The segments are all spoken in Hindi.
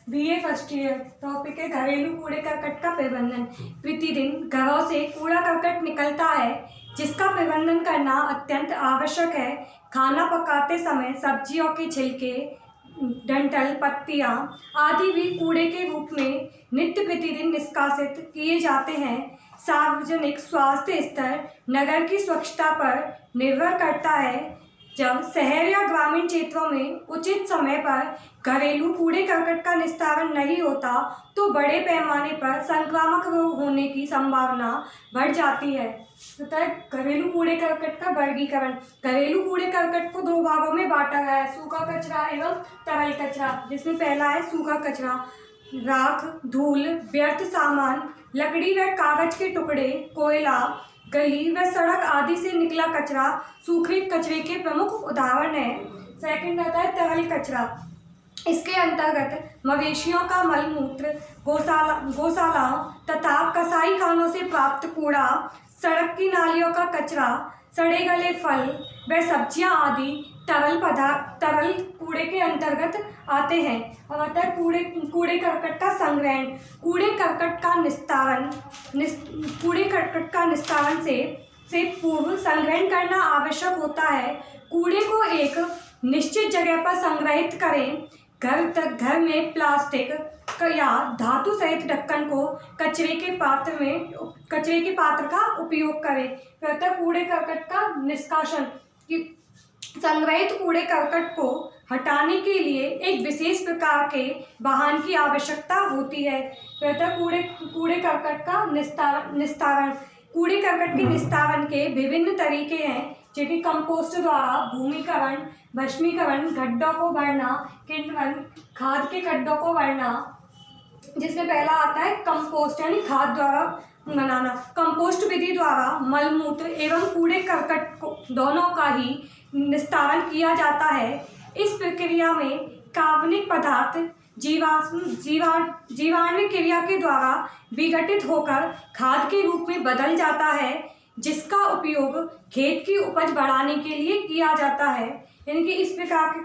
BA first year. टॉपिक है घरेलू कूड़े करकट का प्रबंधन। प्रतिदिन घरों से कूड़ा करकट निकलता है जिसका प्रबंधन करना अत्यंत आवश्यक है। खाना पकाते समय सब्जियों के छिलके, डंठल, पत्तियां आदि भी कूड़े के रूप में नित्य प्रतिदिन निष्कासित किए जाते हैं। सार्वजनिक स्वास्थ्य स्तर नगर की स्वच्छता पर निर्भर करता है। जब शहर या ग्रामीण क्षेत्रों में उचित समय पर घरेलू कूड़े करकट का निस्तारण नहीं होता तो बड़े पैमाने पर संक्रामक रोग होने की संभावना बढ़ जाती है। घरेलू कूड़े करकट का वर्गीकरण। घरेलू कूड़े करकट को दो भागों में बांटा गया है, सूखा कचरा एवं तरल कचरा। जिसमें पहला है सूखा कचरा। राख, धूल, व्यर्थ सामान, लकड़ी व कागज के टुकड़े, कोयला, गली व सड़क आदि से निकला कचरा सूखे कचरे के प्रमुख उदाहरण है। सेकंड आता है तरल कचरा। इसके अंतर्गत मवेशियों का मलमूत्र, गौशालाओं तथा कसाई खानों से प्राप्त कूड़ा, सड़क की नालियों का कचरा, सड़े गले फल व सब्जियां आदि तरल कूड़े के अंतर्गत आते हैं। और आता है कूड़े करकट का संग्रहण। कूड़े करकट का निस्तारण से पूर्व संग्रहण करना आवश्यक होता है। कूड़े को एक निश्चित जगह पर संग्रहित करें। घर में प्लास्टिक या धातु सहित ढक्कन को कचरे के पात्र का उपयोग करें। फिर कूड़े करकट का निष्कासन। संग्रहित कूड़े करकट को हटाने के लिए एक विशेष प्रकार के वाहन की आवश्यकता होती है। फिर कूड़े करकट का निस्तारण। कूड़े करकट के निस्तारण के विभिन्न तरीके हैं, जैसे कंपोस्ट द्वारा भूमिकरण, भस्मीकरण, गड्ढों को भरना, किण्वन, खाद के गड्ढों को भरना। जिसमें पहला आता है कंपोस्ट यानी खाद द्वारा बनाना। कंपोस्ट विधि द्वारा मलमूत्र एवं कूड़े करकट को दोनों का ही निस्तारण किया जाता है। इस प्रक्रिया में कार्बनिक पदार्थ जीवाणु क्रिया के द्वारा विघटित होकर खाद के रूप में बदल जाता है, जिसका उपयोग खेत की उपज बढ़ाने के लिए किया जाता है। यानी कि इस प्रकार के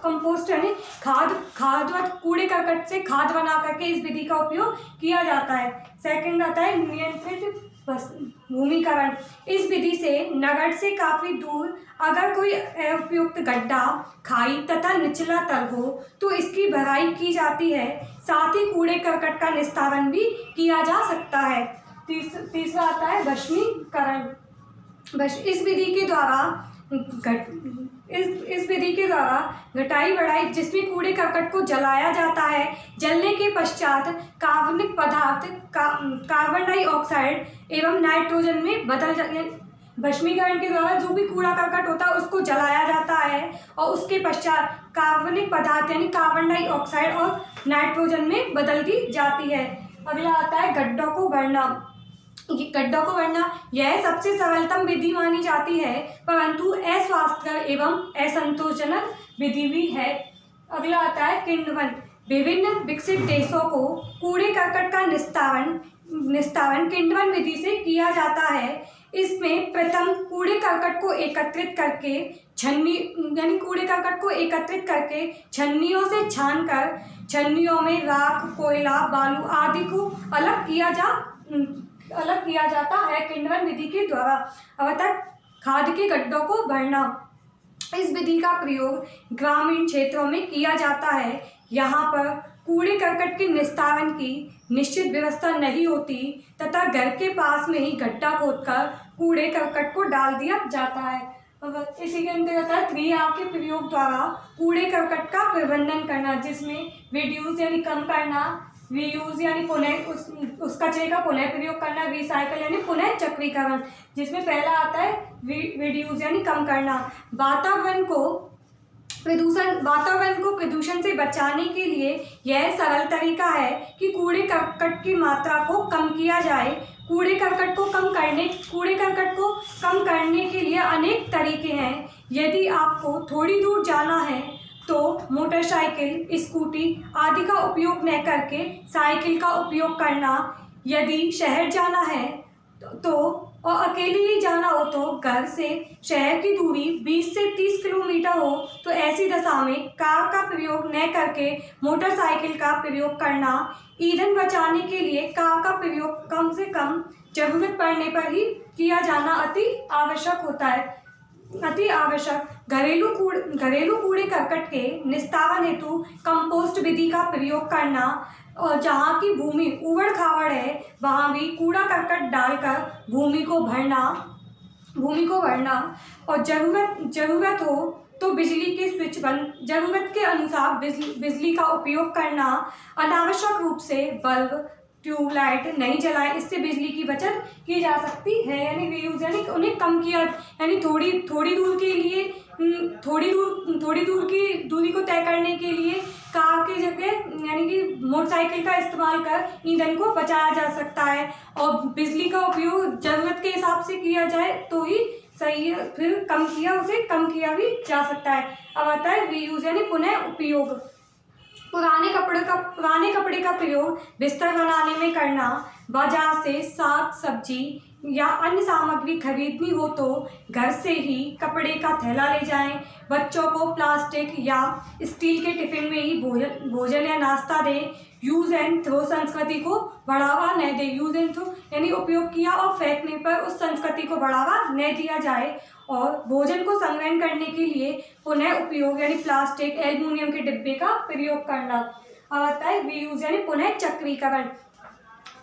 कंपोस्ट यानी खाद व कूड़े करकट से खाद बना करके इस विधि का उपयोग किया जाता है। सेकंड आता है नियंत्रित भूमिकरण। इस विधि से नगर से काफी दूर अगर कोई उपयुक्त गड्ढा, खाई तथा निचला तल हो तो इसकी भराई की जाती है। साथ ही कूड़े करकट का निस्तारण भी किया जा सकता है। तीसरा आता है भस्मीकरण। इस विधि के द्वारा घटाई बढ़ाई, जिसमें कूड़े करकट को जलाया जाता है। जलने के पश्चात कार्बनिक पदार्थ कार्बन डाइऑक्साइड एवं नाइट्रोजन में बदल जाते। भस्मीकरण के द्वारा जो भी कूड़ा करकट होता है उसको जलाया जाता है और उसके पश्चात कार्बनिक पदार्थ यानी कार्बन डाइऑक्साइड और नाइट्रोजन में बदल दी जाती है। अगला आता है गड्ढों को भरना। यह सबसे सरलतम विधि मानी जाती है, परंतु अस्वास्थ्यकर एवं असंतोषजनक विधि भी है। अगला आता है किण्वन। विभिन्न विकसित देशों को कूड़े करकट का निस्तारण किण्वन विधि से किया जाता है। इसमें प्रथम कूड़े करकट को एकत्रित करके छन्नियों से छानकर छन्नियों में राख, कोयला, बालू आदि को अलग किया जाता है किण्वन विधि के द्वारा। अब तक खाद के गड्ढों को भरना। इस विधि का प्रयोग ग्रामीण क्षेत्रों में किया जाता है। यहाँ पर कूड़े करकट के निस्तारण की निश्चित व्यवस्था नहीं होती तथा घर के पास में ही गड्ढा खोदकर कूड़े करकट को डाल दिया जाता है। इसी के अंतर्गत है 3R के प्रयोग द्वारा कूड़े करकट का प्रबंधन करना, जिसमें रिड्यूस यानी कम करना, रीयूज यानी उस कचरे का पुनः प्रयोग करना, रिसाइकल यानी पुनः चक्रीकरण। जिसमें पहला आता है रिड्यूस यानी कम करना। वातावरण को प्रदूषण से बचाने के लिए यह सरल तरीका है कि कूड़े करकट की मात्रा को कम किया जाए। कूड़े करकट को कम करने के लिए अनेक तरीके हैं। यदि आपको थोड़ी दूर जाना है तो मोटरसाइकिल, स्कूटी आदि का उपयोग न करके साइकिल का उपयोग करना। यदि शहर जाना है तो और अकेले ही जाना हो तो घर से शहर की दूरी 20 से 30 किलोमीटर हो तो ऐसी दशा में कार का प्रयोग न करके मोटरसाइकिल का प्रयोग करना, ईंधन बचाने के लिए कार का प्रयोग कम से कम जरूरत पड़ने पर ही किया जाना अति आवश्यक होता है। अति आवश्यक घरेलू कूड़े करकट के निस्तारण हेतु कंपोस्ट विधि का प्रयोग करना, और जहाँ की भूमि ऊबड़ खाबड़ है वहाँ भी कूड़ा करकट डालकर भूमि को भरना और जरूरत हो तो बिजली के स्विच बंद, जरूरत के अनुसार बिजली का उपयोग करना, अनावश्यक रूप से बल्ब ट्यूबलाइट नहीं जलाएं, इससे बिजली की बचत की जा सकती है। यानी रीयूज यानी उन्हें कम किया, यानी थोड़ी दूर के लिए थोड़ी दूर की दूरी को तय करने के लिए कार की जगह यानी कि मोटरसाइकिल का इस्तेमाल कर ईंधन को बचाया जा सकता है, और बिजली का उपयोग ज़रूरत के हिसाब से किया जाए तो ही सही है, फिर उसे कम किया भी जा सकता है। अब आता है रीयूज यानी पुनः उपयोग। पुराने कपड़े का प्रयोग बिस्तर बनाने में करना, बाजार से साग सब्जी या अन्य सामग्री खरीदनी हो तो घर से ही कपड़े का थैला ले जाएं। बच्चों को प्लास्टिक या स्टील के टिफिन में ही भोजन या नाश्ता दें। यूज़ एंड थ्रो संस्कृति को बढ़ावा न दें। यूज़ एंड थ्रो यानी उपयोग किया और फेंकने पर उस संस्कृति को बढ़ावा न दिया जाए। और भोजन को संग्रहण करने के लिए पुनः उपयोग यानी प्लास्टिक एल्युमिनियम के डिब्बे का प्रयोग करना। अब आता है रीयूज यानी पुनः चक्रीकरण।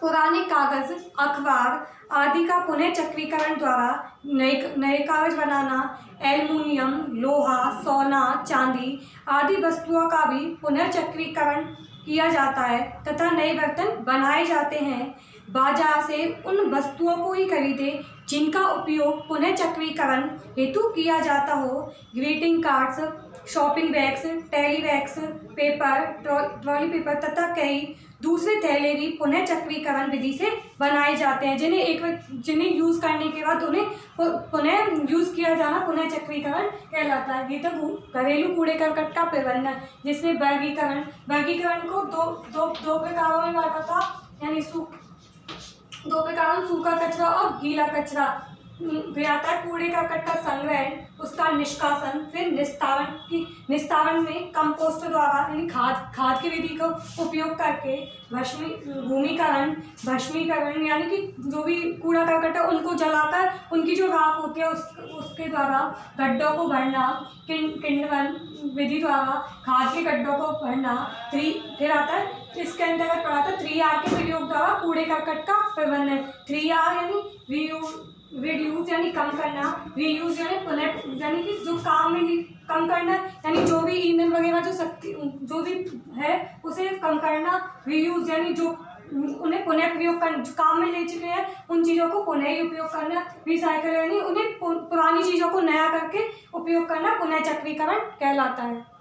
पुराने कागज, अखबार आदि का पुनः चक्रीकरण द्वारा नए कागज बनाना, एल्युमिनियम, लोहा, सोना, चांदी आदि वस्तुओं का भी पुनः चक्रीकरण किया जाता है तथा नए बर्तन बनाए जाते हैं। बाजार से उन वस्तुओं को ही खरीदें जिनका उपयोग पुनः चक्रीकरण हेतु किया जाता हो। ग्रीटिंग कार्ड्स, शॉपिंग बैग्स, टेली बैग्स, पेपर, ट्रॉली पेपर तथा कई दूसरे थैले भी पुनः चक्रीकरण विधि से बनाए जाते हैं, जिन्हें यूज़ करने के बाद उन्हें पुनः यूज़ किया जाना पुनः चक्रीकरण कहलाता है। ये तो घरेलू कूड़े करकट का प्रबंधन, जिसमें वर्गीकरण को दो प्रकारों में बांटा था, यानी दो प्रकार सूखा कचरा और गीला कचरा। फिर आता है कूड़े करकट का संग्रहण, उसका निष्कासन, फिर निस्तारण में कंपोस्ट द्वारा यानी खाद की विधि का उपयोग करके भस्मीकरण यानी कि जो भी कूड़ा करकट है उनको जलाकर उनकी जो राख होती है उसके द्वारा गड्ढों को भरना, किण्वन विधि द्वारा खाद के गड्ढों को भरना। फिर आता है इसके अंतर्गत पड़ा था 3R के प्रयोग द्वारा कूड़े करकट का प्रबंधन। 3R यानी रिड्यूस यानी कम करना, रीयूज यानी पुनः यानी कि जो काम में कम करना, यानी जो भी ईंधन वगैरह जो भी है उसे कम करना। रीयूज यानी जो उन्हें पुनः प्रयोग करना, जो काम में ले चुके हैं उन चीज़ों को पुनः ही उपयोग करना। रिसाइकल यानी उन्हें पुरानी चीज़ों को नया करके उपयोग करना पुनः चक्रीकरण कहलाता है।